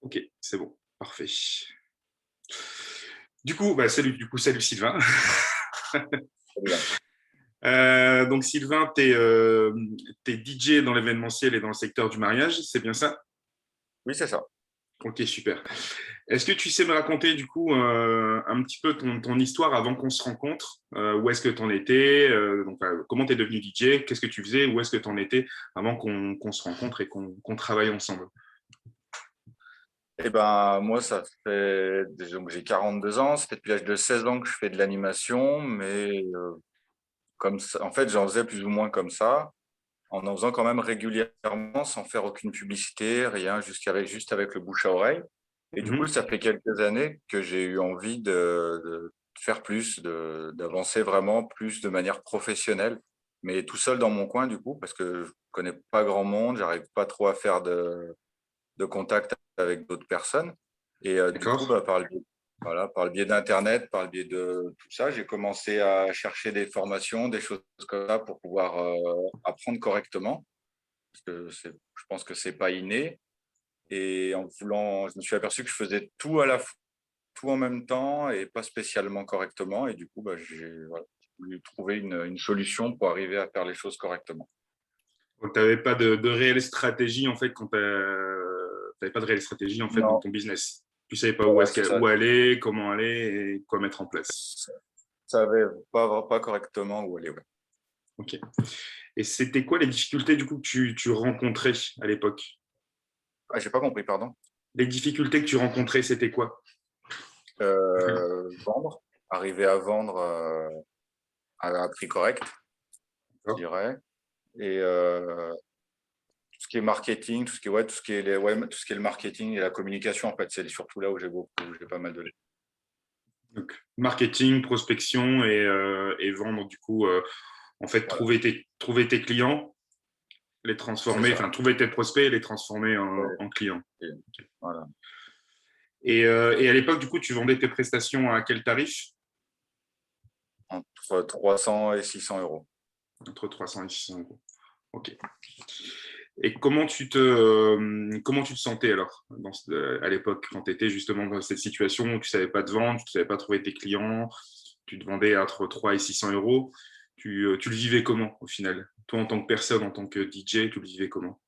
Ok, c'est bon, parfait. Salut Sylvain. Celui-là. Donc Sylvain, t'es DJ dans l'événementiel et dans le secteur du mariage, c'est bien ça? Oui, c'est ça. Ok, super. Est-ce que tu sais me raconter du coup un petit peu ton histoire avant qu'on se rencontre? Où est-ce que tu en étais? Comment tu es devenu DJ? Qu'est-ce que tu faisais? Où est-ce que tu en étais avant qu'on se rencontre et qu'on travaille ensemble? Eh ben, moi, ça fait, donc j'ai 42 ans, ça fait depuis l'âge de 16 ans que je fais de l'animation, mais comme ça, en fait, j'en faisais plus ou moins comme ça, en faisant quand même régulièrement, sans faire aucune publicité, rien, juste avec le bouche à oreille. Et du coup, Mhm. ça fait quelques années que j'ai eu envie de faire plus, d'avancer vraiment plus de manière professionnelle, mais tout seul dans mon coin, du coup, parce que je connais pas grand monde, j'arrive pas trop à faire de contact avec d'autres personnes. Et du coup, D'accord. par le biais d'Internet, par le biais de tout ça, j'ai commencé à chercher des formations, des choses comme ça pour pouvoir apprendre correctement. Parce que je pense que c'est pas inné. Et en voulant, je me suis aperçu que je faisais tout à la fois, tout en même temps et pas spécialement correctement. Et du coup, j'ai voulu trouver une solution pour arriver à faire les choses correctement. Donc, tu n'avais pas de réelle stratégie en fait t'avais pas de réelle stratégie en fait dans Non, ton business. Tu savais pas voilà, c'est ça. où aller, comment aller et quoi mettre en place. Je savais pas correctement où aller. Ouais. Ok. Et c'était quoi les difficultés du coup que tu rencontrais à l'époque? Ah, j'ai pas compris, pardon. Les difficultés que tu rencontrais, c'était quoi? Vendre, arriver à vendre à un prix correct, je D'accord. dirais. Et tout ce qui est marketing, tout ce qui est le marketing et la communication, en fait, c'est surtout là où où j'ai pas mal de. Donc, marketing, prospection et vendre du coup, en fait, Voilà, trouver tes clients, les c'est transformer, ça. enfin, trouver tes prospects et les transformer Ouais, en clients. et voilà. Et à l'époque, du coup, tu vendais tes prestations à quel tarif? Entre 300 et 600 euros. Entre 300 et 600 euros. Ok. Et comment tu te sentais alors à l'époque quand tu étais justement dans cette situation où tu savais pas te vendre, tu savais pas trouver tes clients, tu te vendais entre 3 et 600 euros, tu le vivais comment au final? Toi en tant que personne, en tant que DJ, tu le vivais comment?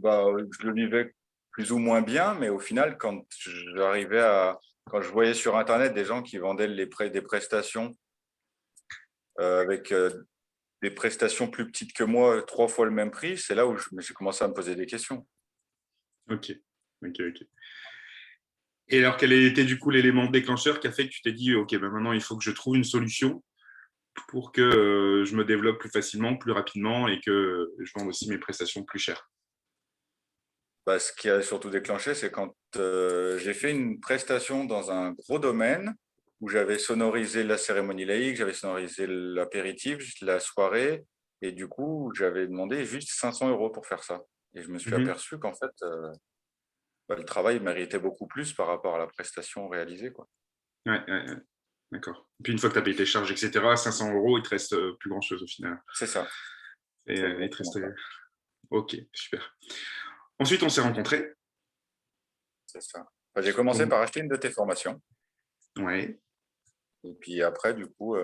Je le vivais plus ou moins bien, mais au final, quand je voyais sur Internet des gens qui vendaient des prestations avec des prestations plus petites que moi, 3 fois le même prix, c'est là où j'ai commencé à me poser des questions. Ok, ok. Et alors quel était du coup l'élément déclencheur qui a fait que tu t'es dit, ok, ben maintenant il faut que je trouve une solution pour que je me développe plus facilement, plus rapidement et que je vende aussi mes prestations plus chères? Ce qui a surtout déclenché, c'est quand j'ai fait une prestation dans un gros domaine où j'avais sonorisé la cérémonie laïque, j'avais sonorisé l'apéritif, la soirée, et du coup, j'avais demandé juste 500 euros pour faire ça. Et je me suis Mhm. aperçu qu'en fait, le travail méritait beaucoup plus par rapport à la prestation réalisée, quoi. Ouais. D'accord. Et puis une fois que tu as payé tes charges, etc., 500 euros, il te reste plus grand-chose au final. C'est ça, Et c'est il te exactement reste... ça. Ok, super. Ensuite, on s'est rencontrés. C'est ça. J'ai commencé Donc, par acheter une de tes formations. ouais. Et puis après, du coup,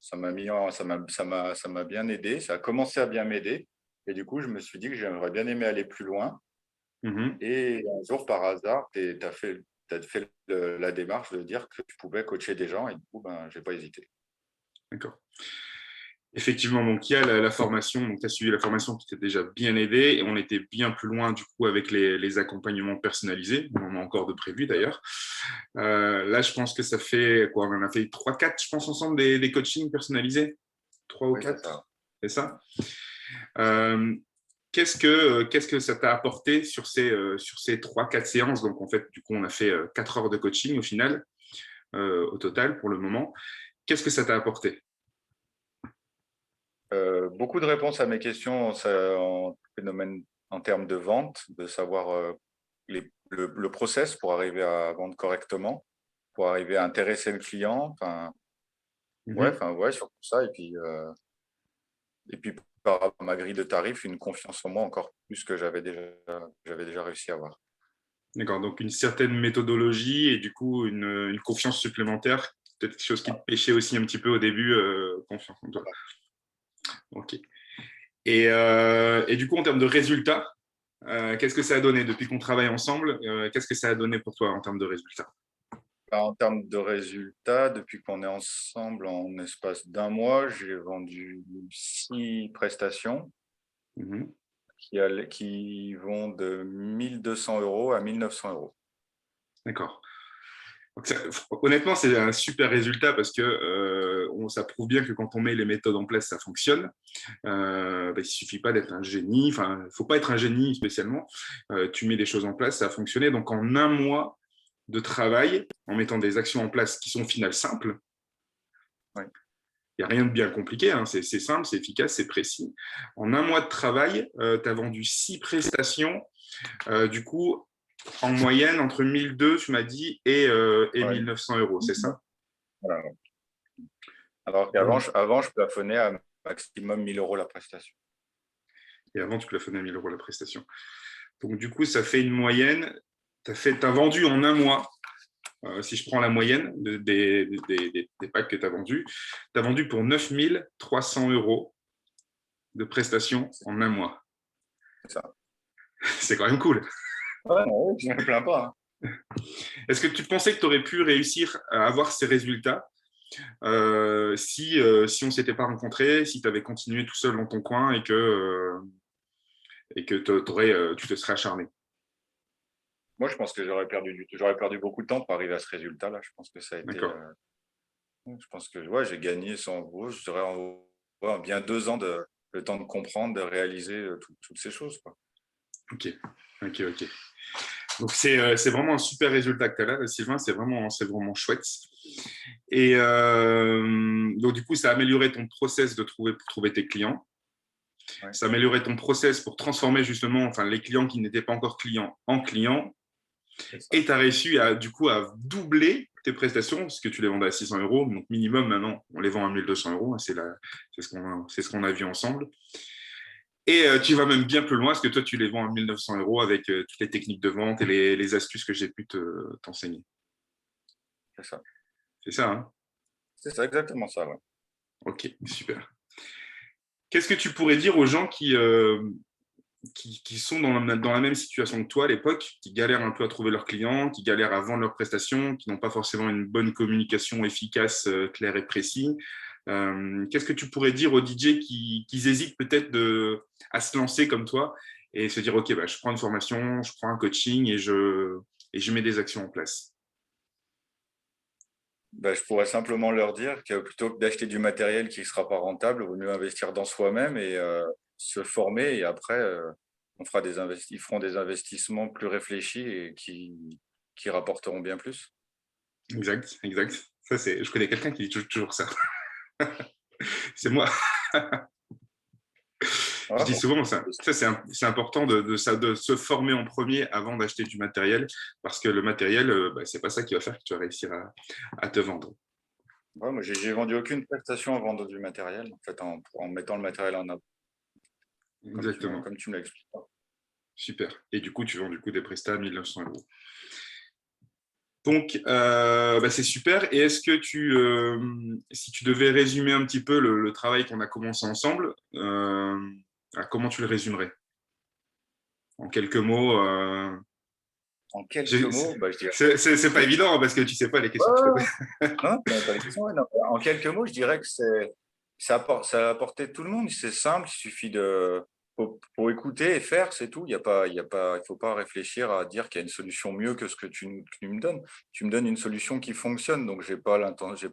ça m'a bien aidé. Ça a commencé à bien m'aider. Et du coup, je me suis dit que j'aimerais bien aimer aller plus loin. Mhm. Et un jour, par hasard, tu as fait la démarche de dire que tu pouvais coacher des gens. Et du coup, j'ai pas hésité. D'accord. Effectivement, donc il y a la formation, donc tu as suivi la formation qui t'a déjà bien aidé et on était bien plus loin du coup avec les accompagnements personnalisés, on en a encore de prévus d'ailleurs. Là, je pense que ça fait quoi? On en a fait 3 4 je pense, ensemble des coachings personnalisés. 3 ou Oui, c'est ça. 4, c'est ça? Euh, qu'est-ce que ça t'a apporté sur ces 3 4 séances? Donc en fait, du coup, on a fait 4 heures de coaching au final, au total pour le moment. Qu'est-ce que ça t'a apporté? Beaucoup de réponses à mes questions en phénomène, en termes de vente, de savoir le process pour arriver à vendre correctement, pour arriver à intéresser le client. Mhm. Ouais, surtout ça. Et puis par rapport à ma grille de tarifs, une confiance en moi encore plus que j'avais déjà réussi à avoir. D'accord, donc une certaine méthodologie et du coup une confiance supplémentaire, peut-être quelque chose qui te pêchait aussi un petit peu au début, confiance en toi. Ok. Et du coup, en termes de résultats, qu'est-ce que ça a donné depuis qu'on travaille ensemble? Qu'est-ce que ça a donné pour toi en termes de résultats? En termes de résultats, depuis qu'on est ensemble en espace d'un mois, j'ai vendu 6 prestations Mhm. qui vont de 1 200 € à 1 900 €. D'accord. Donc honnêtement, c'est un super résultat parce que ça prouve bien que quand on met les méthodes en place, ça fonctionne. Il ne suffit pas d'être un génie, enfin, il ne faut pas être un génie spécialement. Tu mets des choses en place, ça a fonctionné. Donc en un mois de travail, en mettant des actions en place qui sont au final simples, Oui. il n'y a rien de bien compliqué, hein. C'est simple, c'est efficace, c'est précis. En un mois de travail, tu as vendu 6 prestations. Du coup, en moyenne, entre 1 200, tu m'as dit, et Ouais. 1 900 €, c'est ça? Voilà. Alors qu'avant, Donc, je plafonnais à maximum 1 000 € la prestation. et avant, tu plafonnais à 1 000 € la prestation. Donc, du coup, ça fait une moyenne. Tu as vendu en un mois, si je prends la moyenne des packs que tu as vendus, tu as vendu pour 9 300 € de prestations en un mois. C'est ça. C'est quand même cool. Ouais, ouais, je ne me plains pas. Est-ce que tu pensais que tu aurais pu réussir à avoir ces résultats si on ne s'était pas rencontrés, si tu avais continué tout seul dans ton coin et que tu te serais acharné? Moi, je pense que j'aurais perdu beaucoup de temps pour arriver à ce résultat-là. Je pense que ça a été. D'accord. Je pense que ouais, j'ai gagné sans gros, je dirais bien 2 ans le temps de comprendre, de réaliser toutes ces choses, quoi. Ok. Ok. Donc, c'est vraiment un super résultat que tu as là, Sylvain. C'est vraiment chouette. Et donc, du coup, ça a amélioré ton process pour trouver tes clients. Ouais, Ça a amélioré ton process pour transformer justement les clients qui n'étaient pas encore clients en clients. c'est ça. Et tu as réussi du coup à doubler tes prestations, parce que tu les vendais à 600 €. Donc, minimum, maintenant, on les vend à 1 200 €. C'est ce qu'on a vu ensemble. Et tu vas même bien plus loin, parce que toi, tu les vends à 1 900 € avec toutes les techniques de vente et les astuces que j'ai pu t'enseigner. C'est ça. C'est ça, hein? C'est ça, exactement ça, ouais. Ok, super. Qu'est-ce que tu pourrais dire aux gens qui sont dans la même situation que toi à l'époque, qui galèrent un peu à trouver leurs clients, qui galèrent à vendre leurs prestations, qui n'ont pas forcément une bonne communication efficace, claire et précise? Qu'est-ce que tu pourrais dire aux DJ qui hésitent peut-être à se lancer comme toi et se dire, OK, je prends une formation, je prends un coaching et je mets des actions en place? Je pourrais simplement leur dire que plutôt que d'acheter du matériel qui ne sera pas rentable, il vaut mieux investir dans soi-même et se former. Et après, ils feront des investissements plus réfléchis et qui rapporteront bien plus. Exact, exact. Je connais quelqu'un qui dit toujours ça. C'est moi. Je Ah, dis bon. souvent ça. C'est important de se former en premier avant d'acheter du matériel, parce que le matériel, c'est pas ça qui va faire que tu vas réussir à te vendre. Ouais, moi, j'ai vendu aucune prestation en vendant du matériel, en fait, en mettant le matériel en avant, Exactement. comme tu me l'as expliqué. Super. Et du coup, tu vends des prestats à 1 900 €. Donc, c'est super. Et est-ce que si tu devais résumer un petit peu le travail qu'on a commencé ensemble, comment tu le résumerais? En quelques mots. En quelques mots, je dirais. C'est pas évident, hein, parce que tu sais pas les Ouais, questions que je te ouais, pose. ouais. Non, pas les questions, ouais, non. En quelques mots, je dirais que ça a apporté tout le monde. C'est simple, il suffit pour écouter et faire, c'est tout. Il faut pas réfléchir à dire qu'il y a une solution mieux que ce que tu me donnes. Tu me donnes une solution qui fonctionne, donc j'ai pas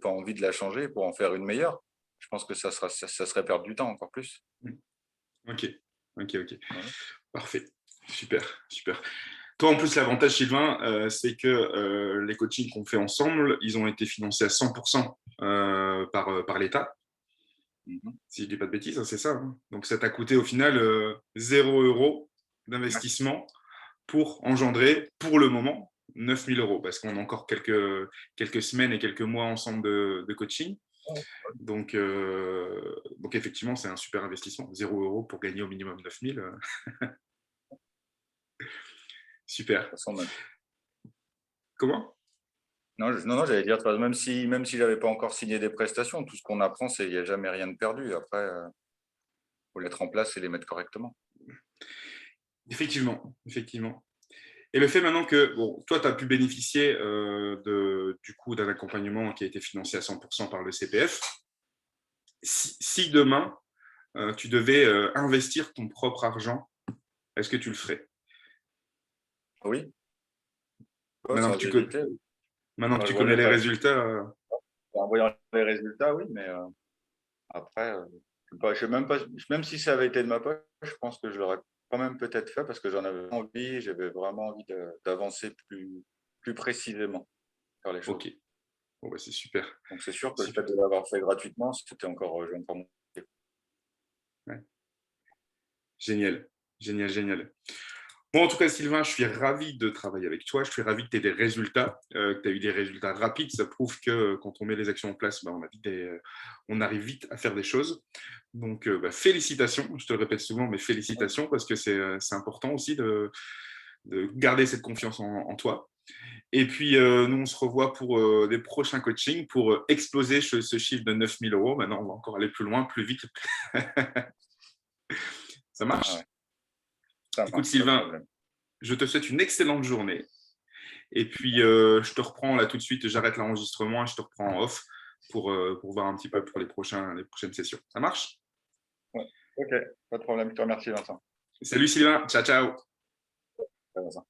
envie de la changer pour en faire une meilleure. Je pense que ça serait perdre du temps encore plus. Ok, ok. Voilà. Parfait. Super, super. Toi, en plus, l'avantage, Sylvain, c'est que les coachings qu'on fait ensemble, ils ont été financés à 100% par l'État. Mhm. Si je dis pas de bêtises, hein, c'est ça, hein. Donc, ça t'a coûté au final 0 € Ouais, d'investissement pour engendrer, pour le moment, 9 000 €, parce qu'on a encore quelques semaines et quelques mois ensemble de coaching. Donc effectivement, c'est un super investissement. 0 € pour gagner au minimum 9 000. Super. ça sent mal. Comment? Non, j'allais dire, même si je n'avais pas encore signé des prestations, tout ce qu'on apprend, il n'y a jamais rien de perdu. Après, il faut les mettre en place et les mettre correctement. Effectivement, effectivement. Et le fait maintenant que, bon, toi, tu as pu bénéficier du coup d'un accompagnement qui a été financé à 100% par le CPF, si demain, tu devais investir ton propre argent, est-ce que tu le ferais? Oui, ouais, Maintenant sans que tu, hésiter. maintenant que Quand je tu vois connais les les résultats, résultats, en voyant les résultats, oui, mais après, je sais même pas, même si ça avait été de ma poche, je pense que je l'aurais quand même peut-être fait parce que j'en avais envie, j'avais vraiment envie d'avancer plus précisément sur les choses. ok, bon, bah, c'est super. Donc c'est sûr que le fait Super. de l'avoir fait gratuitement, c'était encore, moins. Ouais. Génial, génial, génial. Bon, en tout cas, Sylvain, je suis ravi de travailler avec toi. Je suis ravi que tu aies des résultats, que tu as eu des résultats rapides. Ça prouve que quand on met les actions en place, bah, on arrive vite à faire des choses. Donc, bah, félicitations. Je te le répète souvent, mais félicitations parce que c'est important aussi de garder cette confiance en toi. Et puis, nous, on se revoit pour des prochains coachings pour exploser ce chiffre de 9 000 euros. Maintenant, on va encore aller plus loin, plus vite. Ça Ah ouais, marche? ça Écoute, marche, pas de Sylvain, problème. je te souhaite une excellente journée. Et puis, je te reprends là tout de suite. J'arrête l'enregistrement et je te reprends en off pour voir un petit peu pour les prochaines sessions. Ça marche? Ouais. Ok, pas de problème. Je te remercie, Vincent. Salut, Sylvain. Ciao, ciao. Ciao, Vincent.